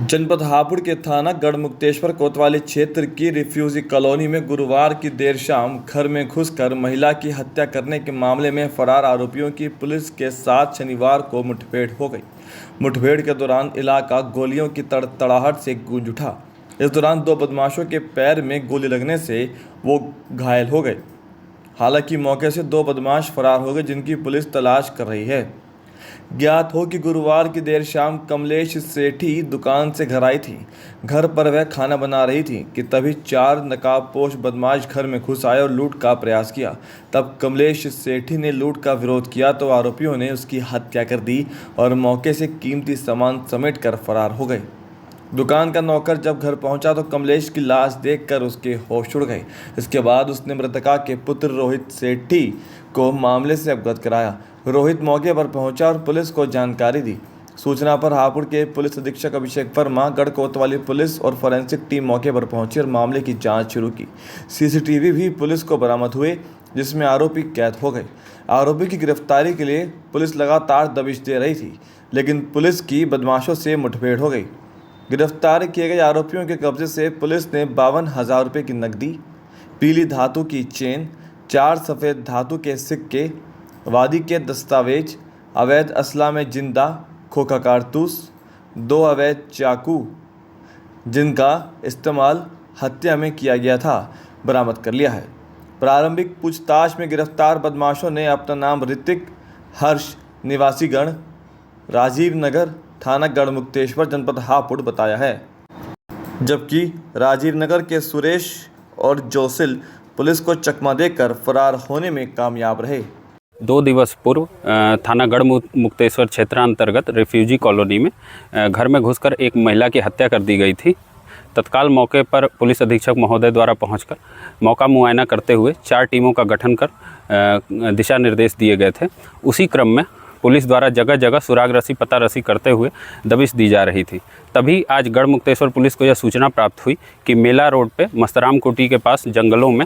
जनपद हापुड़ के थाना गढ़मुक्तेश्वर कोतवाली क्षेत्र की रिफ्यूजी कॉलोनी में गुरुवार की देर शाम घर में घुसकर महिला की हत्या करने के मामले में फरार आरोपियों की पुलिस के साथ शनिवार को मुठभेड़ हो गई। मुठभेड़ के दौरान इलाका गोलियों की तड़तड़ाहट से गूंज उठा। इस दौरान दो बदमाशों के पैर में गोली लगने से वो घायल हो गए। हालांकि मौके से दो बदमाश फरार हो गए, जिनकी पुलिस तलाश कर रही है। ज्ञात हो कि गुरुवार की देर शाम कमलेश सेठी दुकान से घर आई थी। घर पर वह खाना बना रही थी कि तभी चार नकाबपोश बदमाश घर में घुस आए और लूट का प्रयास किया। तब कमलेश सेठी ने लूट का विरोध किया तो आरोपियों ने उसकी हत्या कर दी और मौके से कीमती सामान समेट कर फरार हो गए। दुकान का नौकर जब घर पहुंचा तो कमलेश की लाश देखकर उसके होश उड़ गए। इसके बाद उसने मृतका के पुत्र रोहित सेठी को मामले से अवगत कराया। रोहित मौके पर पहुंचा और पुलिस को जानकारी दी। सूचना पर हापुड़ के पुलिस अधीक्षक अभिषेक वर्मा, गढ़ कोतवाली पुलिस और फॉरेंसिक टीम मौके पर पहुंची और मामले की जांच शुरू की। सीसीटीवी भी पुलिस को बरामद हुए, जिसमें आरोपी कैद हो गए। आरोपी की गिरफ्तारी के लिए पुलिस लगातार दबिश दे रही थी, लेकिन पुलिस की बदमाशों से मुठभेड़ हो गई। गिरफ्तार किए गए आरोपियों के कब्जे से पुलिस ने 52,000 रुपये की नकदी, पीली धातु की चेन, 4 सफ़ेद धातु के सिक्के, वादी के दस्तावेज, अवैध असला में जिंदा खोखा कारतूस, 2 अवैध चाकू जिनका इस्तेमाल हत्या में किया गया था, बरामद कर लिया है। प्रारंभिक पूछताछ में गिरफ्तार बदमाशों ने अपना नाम ऋतिक, हर्ष, निवासीगण राजीव नगर, थाना गढ़मुक्तेश्वर, जनपद हापुड़ बताया है, जबकि राजीव नगर के सुरेश और जोसिल पुलिस को चकमा देकर फरार होने में कामयाब रहे। 2 दिवस पूर्व थाना गढ़मुक्तेश्वर क्षेत्रांतर्गत रिफ्यूजी कॉलोनी में घर में घुसकर एक महिला की हत्या कर दी गई थी। तत्काल मौके पर पुलिस अधीक्षक महोदय द्वारा पहुंचकर मौका मुआयना करते हुए 4 टीमों का गठन कर दिशा निर्देश दिए गए थे। उसी क्रम में पुलिस द्वारा जगह जगह सुराग रसी पता रसी करते हुए दबिश दी जा रही थी। तभी आज गढ़मुक्तेश्वर पुलिस को यह सूचना प्राप्त हुई कि मेला रोड पे मस्तराम कोटी के पास जंगलों में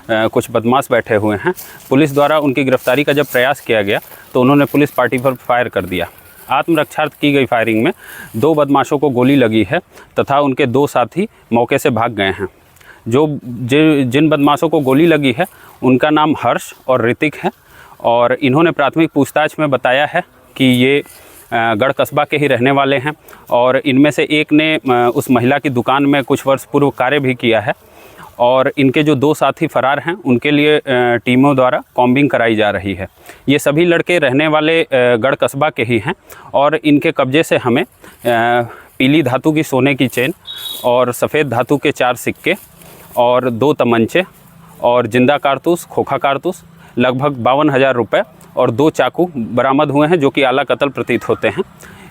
कुछ बदमाश बैठे हुए हैं। पुलिस द्वारा उनकी गिरफ्तारी का जब प्रयास किया गया तो उन्होंने पुलिस पार्टी पर फायर कर दिया। आत्मरक्षार्थ की गई फायरिंग में 2 बदमाशों को गोली लगी है तथा उनके 2 साथी मौके से भाग गए हैं। जिन बदमाशों को गोली लगी है उनका नाम हर्ष और ऋतिक है और इन्होंने प्राथमिक पूछताछ में बताया है कि ये गढ़ कस्बा के ही रहने वाले हैं और इनमें से एक ने उस महिला की दुकान में कुछ वर्ष पूर्व कार्य भी किया है और इनके जो 2 साथी फरार हैं उनके लिए टीमों द्वारा कॉम्बिंग कराई जा रही है। ये सभी लड़के रहने वाले गढ़ कस्बा के ही हैं और इनके कब्जे से हमें पीली धातु की सोने की चेन और सफ़ेद धातु के 4 सिक्के और 2 तमंचे और जिंदा कारतूस, खोखा कारतूस, लगभग 52,000 रुपये और 2 चाकू बरामद हुए हैं, जो कि आला कत्ल प्रतीत होते हैं।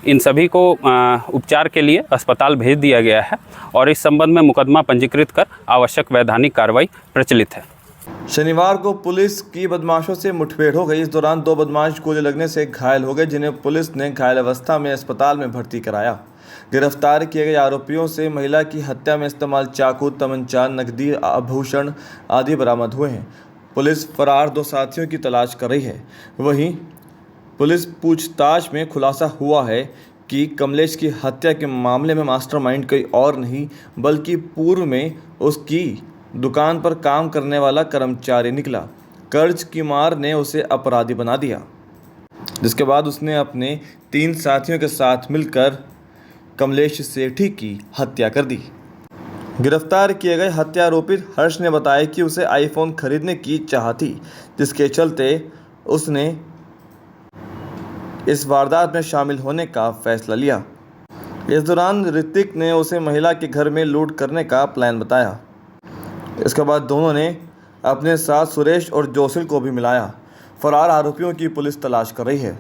इन सभी को उपचार के लिए अस्पताल भेज दिया गया है और इस संबंध में मुकदमा पंजीकृत कर आवश्यक वैधानिक कार्रवाई प्रचलित है। शनिवार को पुलिस की बदमाशों से मुठभेड़ हो गई। इस दौरान 2 बदमाश गोली लगने से घायल हो गए, जिन्हें पुलिस ने घायल अवस्था में अस्पताल में भर्ती कराया। गिरफ्तार किए गए आरोपियों से महिला की हत्या में इस्तेमाल चाकू, तमंचा, नकदी, आभूषण आदि बरामद हुए हैं। पुलिस फरार 2 साथियों की तलाश कर रही है। वहीं पुलिस पूछताछ में खुलासा हुआ है कि कमलेश की हत्या के मामले में मास्टरमाइंड कोई और नहीं बल्कि पूर्व में उसकी दुकान पर काम करने वाला कर्मचारी निकला। कर्ज की मार ने उसे अपराधी बना दिया, जिसके बाद उसने अपने 3 साथियों के साथ मिलकर कमलेश सेठी की हत्या कर दी। गिरफ्तार किए गए हत्या आरोपी हर्ष ने बताया कि उसे आईफोन खरीदने की चाह थी, जिसके चलते उसने इस वारदात में शामिल होने का फैसला लिया। इस दौरान ऋतिक ने उसे महिला के घर में लूट करने का प्लान बताया। इसके बाद दोनों ने अपने साथ सुरेश और जोसिल को भी मिलाया। फरार आरोपियों की पुलिस तलाश कर रही है।